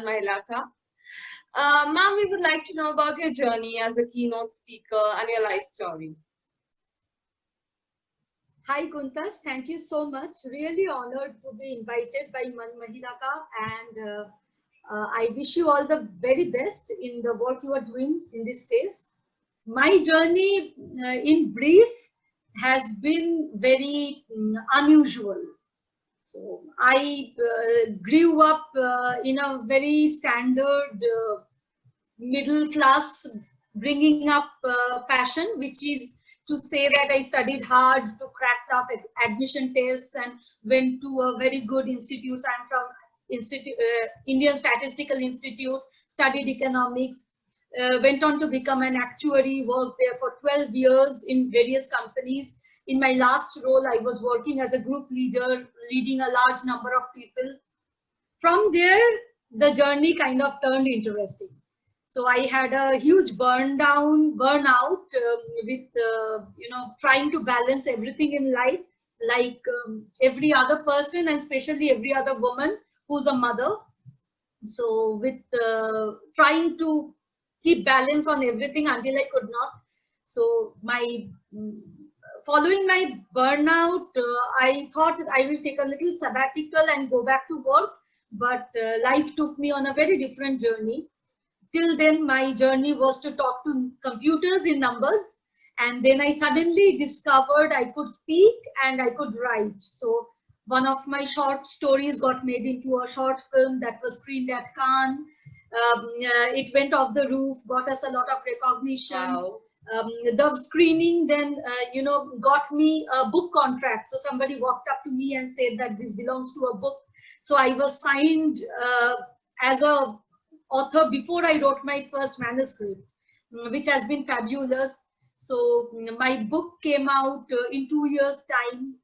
Man Mahilaka. Ma'am, we would like to know about your journey as a keynote speaker and your life story. Hi Kuntas, thank you so much. Really honored to be invited by Man Mahilaka, and I wish you all the very best in the work you are doing in this space. My journey, in brief, has been very unusual. So I grew up in a very standard middle class bringing up passion, which is to say that I studied hard to crack tough admission tests and went to a very good institute. I'm from Indian Statistical Institute, studied economics, went on to become an actuary, worked there for 12 years in various companies. In my last role, I was working as a group leader, leading a large number of people. From there, the journey kind of turned interesting. So I had a huge burnout with trying to balance everything in life, like every other person, and especially every other woman who's a mother. So with trying to keep balance on everything until I could not. So following my burnout, I thought that I will take a little sabbatical and go back to work, but life took me on a very different journey. Till then, my journey was to talk to computers in numbers, and then I suddenly discovered I could speak and I could write. So one of my short stories got made into a short film that was screened at Cannes. It went off the roof, got us a lot of recognition. Wow. The screening then got me a book contract. So somebody walked up to me and said that this belongs to a book. So I was signed as a author before I wrote my first manuscript, which has been fabulous. So my book came out in 2 years time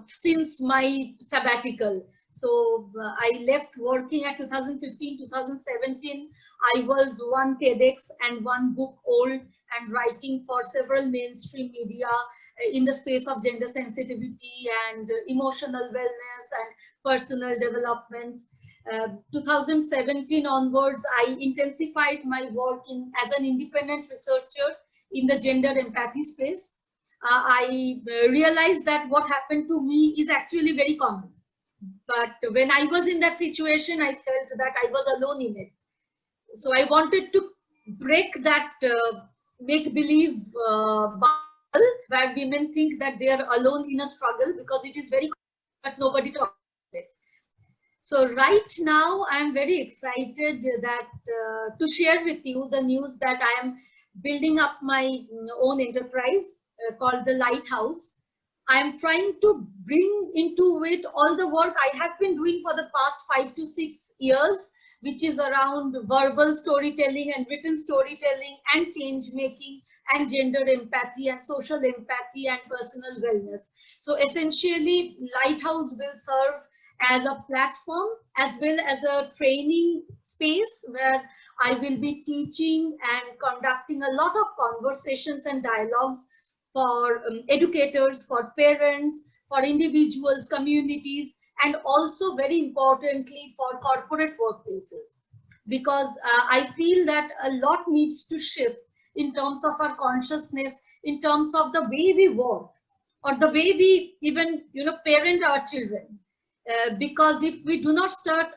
since my sabbatical. So I left working at 2015, 2017. I was one TEDx and one book old and writing for several mainstream media in the space of gender sensitivity and emotional wellness and personal development. 2017 onwards, I intensified my work as an independent researcher in the gender empathy space. I realized that what happened to me is actually very common. But when I was in that situation, I felt that I was alone in it. So I wanted to break that make-believe bubble where women think that they are alone in a struggle, because it is very common, but nobody talks about it. So right now, I'm very excited that to share with you the news that I am building up my own enterprise called The Lighthouse. I'm trying to bring into it all the work I have been doing for the past 5 to 6 years, which is around verbal storytelling and written storytelling and change making and gender empathy and social empathy and personal wellness. So essentially, Lighthouse will serve as a platform as well as a training space where I will be teaching and conducting a lot of conversations and dialogues for educators, for parents, for individuals, communities, and also very importantly for corporate workplaces. Because I feel that a lot needs to shift in terms of our consciousness, in terms of the way we work, or the way we even parent our children. Because if we do not start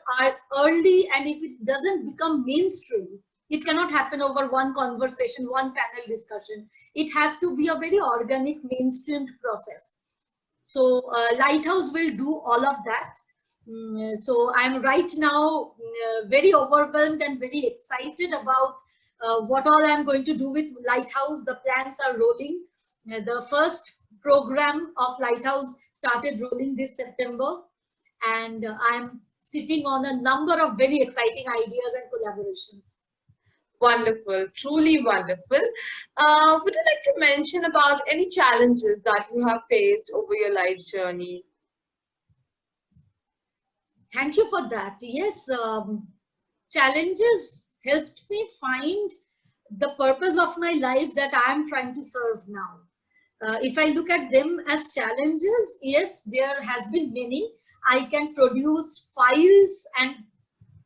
early and if it doesn't become mainstream, it cannot happen over one conversation, one panel discussion. It has to be a very organic, mainstreamed process. So Lighthouse will do all of that. So I'm right now very overwhelmed and very excited about what all I'm going to do with Lighthouse. The plans are rolling. The first program of Lighthouse started rolling this September. And I'm sitting on a number of very exciting ideas and collaborations. Wonderful, truly wonderful. Would you like to mention about any challenges that you have faced over your life journey? Thank you for that. Yes, challenges helped me find the purpose of my life that I am trying to serve now. If I look at them as challenges, yes, there has been many. I can produce files and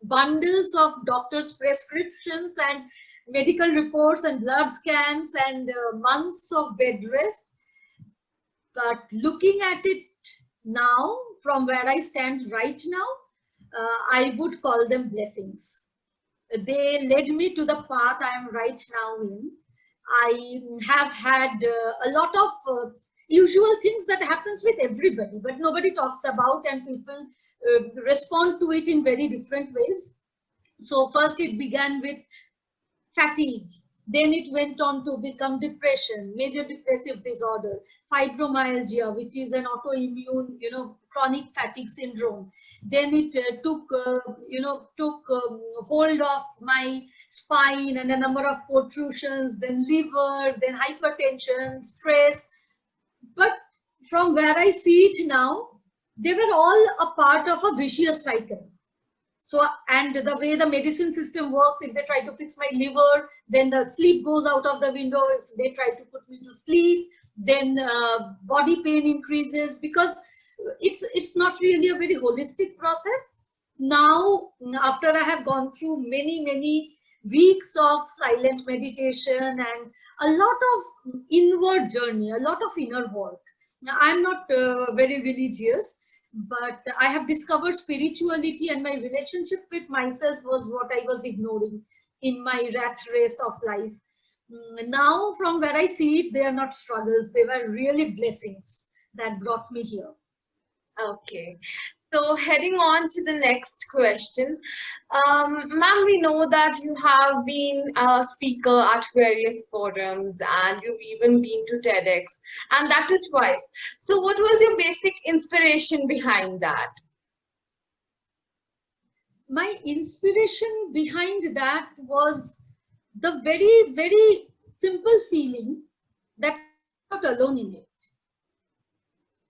bundles of doctors' prescriptions and medical reports and blood scans and months of bed rest. But looking at it now, from where I stand right now, I would call them blessings. They led me to the path I am right now in. I have had a lot of usual things that happens with everybody, but nobody talks about, and people respond to it in very different ways. So first it began with fatigue, then it went on to become depression, major depressive disorder, fibromyalgia, which is an autoimmune, chronic fatigue syndrome. Then it took hold of my spine and a number of protrusions, then liver, then hypertension, stress. But from where I see it now, they were all a part of a vicious cycle. So, and the way the medicine system works, if they try to fix my liver, then the sleep goes out of the window. If they try to put me to sleep, then body pain increases, because it's not really a very holistic process. Now, after I have gone through many weeks of silent meditation and a lot of inward journey, a lot of inner work. Now, I'm not very religious, but I have discovered spirituality, and my relationship with myself was what I was ignoring in my rat race of life. Now, from where I see it, they are not struggles. They were really blessings that brought me here. Okay. So heading on to the next question, ma'am, we know that you have been a speaker at various forums and you've even been to TEDx, and that too twice. So what was your basic inspiration behind that? My inspiration behind that was the very simple feeling that I'm not alone in it.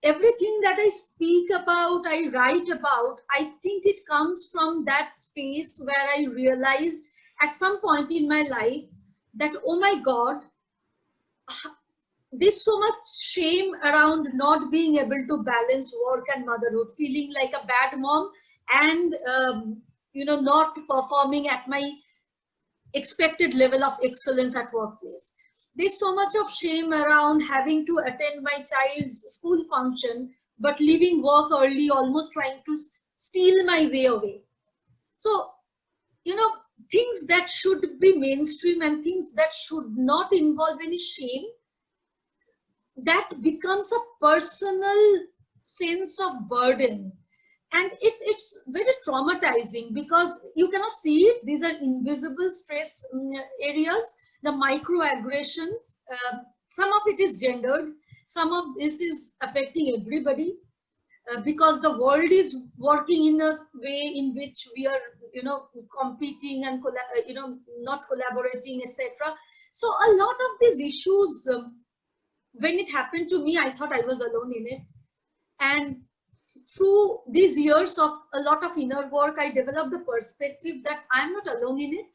Everything that I speak about, I write about, I think it comes from that space where I realized at some point in my life that, oh my God, there's so much shame around not being able to balance work and motherhood, feeling like a bad mom, and not performing at my expected level of excellence at workplace. There's so much of shame around having to attend my child's school function, but leaving work early, almost trying to steal my way away. So, things that should be mainstream and things that should not involve any shame, that becomes a personal sense of burden. And it's very traumatizing because you cannot see it. These are invisible stress areas, the microaggressions. Some of it is gendered. Some of this is affecting everybody because the world is working in a way in which we are, competing and, not collaborating, etc. So a lot of these issues, when it happened to me, I thought I was alone in it. And through these years of a lot of inner work, I developed the perspective that I'm not alone in it.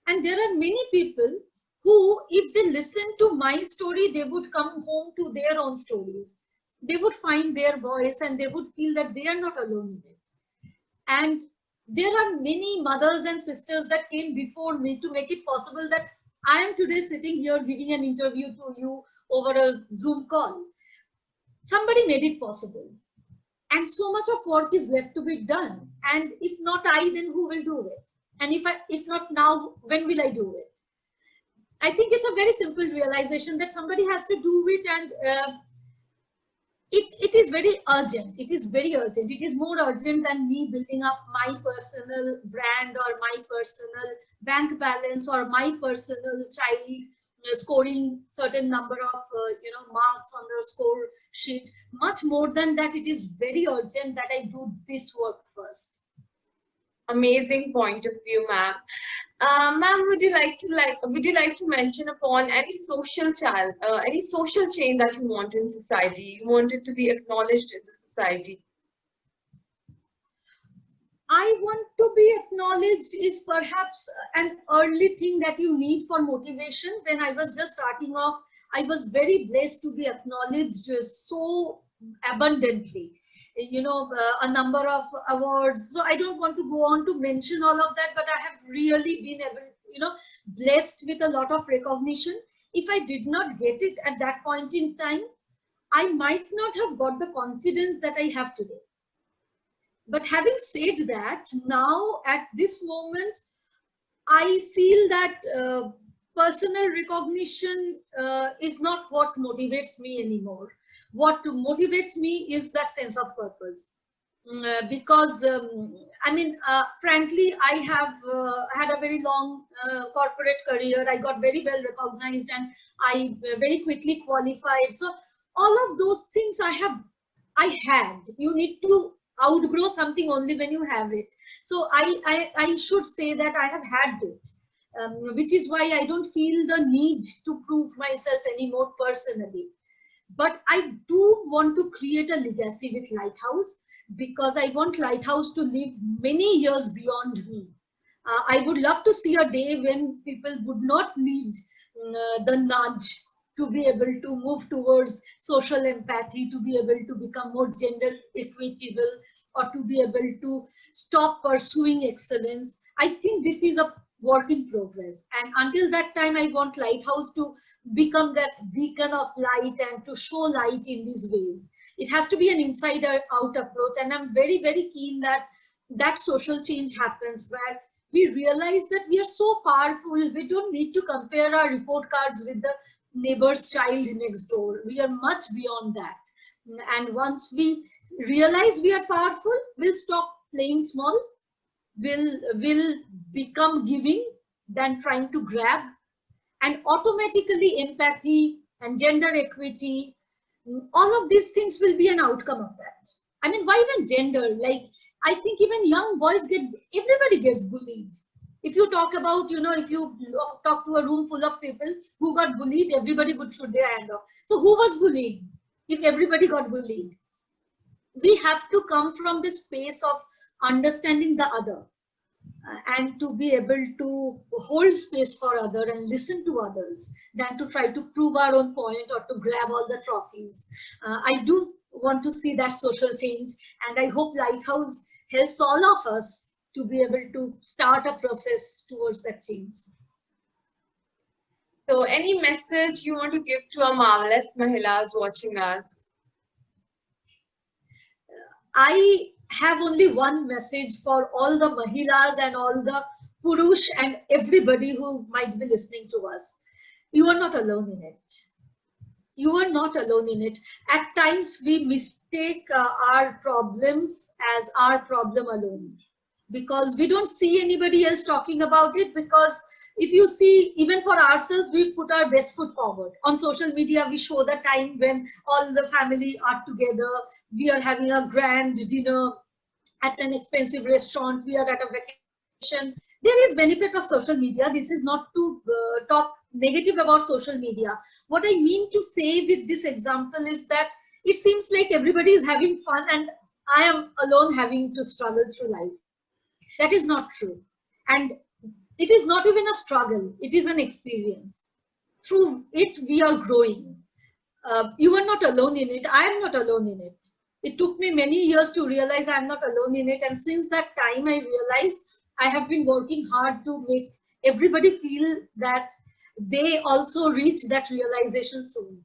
And there are many people who, if they listen to my story, they would come home to their own stories. They would find their voice and they would feel that they are not alone in it. And there are many mothers and sisters that came before me to make it possible that I am today sitting here giving an interview to you over a Zoom call. Somebody made it possible. And so much of work is left to be done. And if not I, then who will do it? And if not now, when will I do it? I think it's a very simple realization that somebody has to do it, and it is very urgent. It is very urgent. It is more urgent than me building up my personal brand or my personal bank balance or my personal child scoring certain number of marks on the score sheet. Much more than that, it is very urgent that I do this work first. Amazing point of view, ma'am. Ma'am, would you like to mention upon any social change that you want in society? You want it to be acknowledged in the society. I want to be acknowledged is perhaps an early thing that you need for motivation. When I was just starting off, I was very blessed to be acknowledged so abundantly. a number of awards. So I don't want to go on to mention all of that, but I have really been able, blessed with a lot of recognition. If I did not get it at that point in time, I might not have got the confidence that I have today. But having said that, now at this moment, I feel that personal recognition is not what motivates me anymore. What motivates me is that sense of purpose. Because frankly, I have had a very long corporate career. I got very well recognized, and I very quickly qualified. So all of those things I had. You need to outgrow something only when you have it. So I should say that I have had it, which is why I don't feel the need to prove myself anymore personally. But I do want to create a legacy with Lighthouse, because I want Lighthouse to live many years beyond me. I would love to see a day when people would not need the nudge to be able to move towards social empathy, to be able to become more gender equitable, or to be able to stop pursuing excellence. I think this is a work in progress. And until that time, I want Lighthouse to become that beacon of light and to show light in these ways. It has to be an inside out approach. And I'm very, very keen that that social change happens, where we realize that we are so powerful. We don't need to compare our report cards with the neighbor's child next door. We are much beyond that. And once we realize we are powerful, we'll stop playing small. We'll become giving than trying to grab. And automatically empathy and gender equity, all of these things will be an outcome of that. I mean, why even gender? Like, I think even young boys everybody gets bullied. If you talk about, if you talk to a room full of people who got bullied, everybody would shoot their hand off. So who was bullied if everybody got bullied? We have to come from this space of understanding the other, and to be able to hold space for other and listen to others, than to try to prove our own point or to grab all the trophies. I do want to see that social change, and I hope Lighthouse helps all of us to be able to start a process towards that change. So any message you want to give to our marvelous Mahilas watching us? I have only one message for all the Mahilas and all the Purush and everybody who might be listening to us. You are not alone in it. You are not alone in it. At times we mistake our problems as our problem alone, because we don't see anybody else talking about it. Because if you see, even for ourselves, we put our best foot forward. On social media, we show the time when all the family are together. We are having a grand dinner at an expensive restaurant. We are at a vacation. There is benefit of social media. This is not to talk negative about social media. What I mean to say with this example is that it seems like everybody is having fun and I am alone having to struggle through life. That is not true. And it is not even a struggle. It is an experience. Through it, we are growing. You are not alone in it. I am not alone in it. It took me many years to realize I'm not alone in it. And since that time, I realized I have been working hard to make everybody feel that they also reach that realization soon.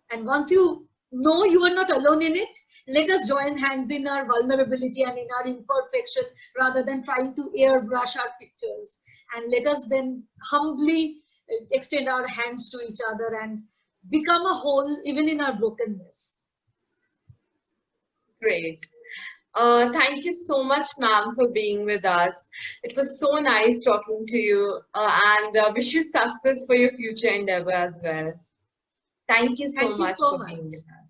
And once you know you are not alone in it, let us join hands in our vulnerability and in our imperfection, rather than trying to airbrush our pictures. And let us then humbly extend our hands to each other and become a whole, even in our brokenness. Great. Thank you so much, ma'am, for being with us. It was so nice talking to you, and wish you success for your future endeavor as well. Thank you so much for being with us.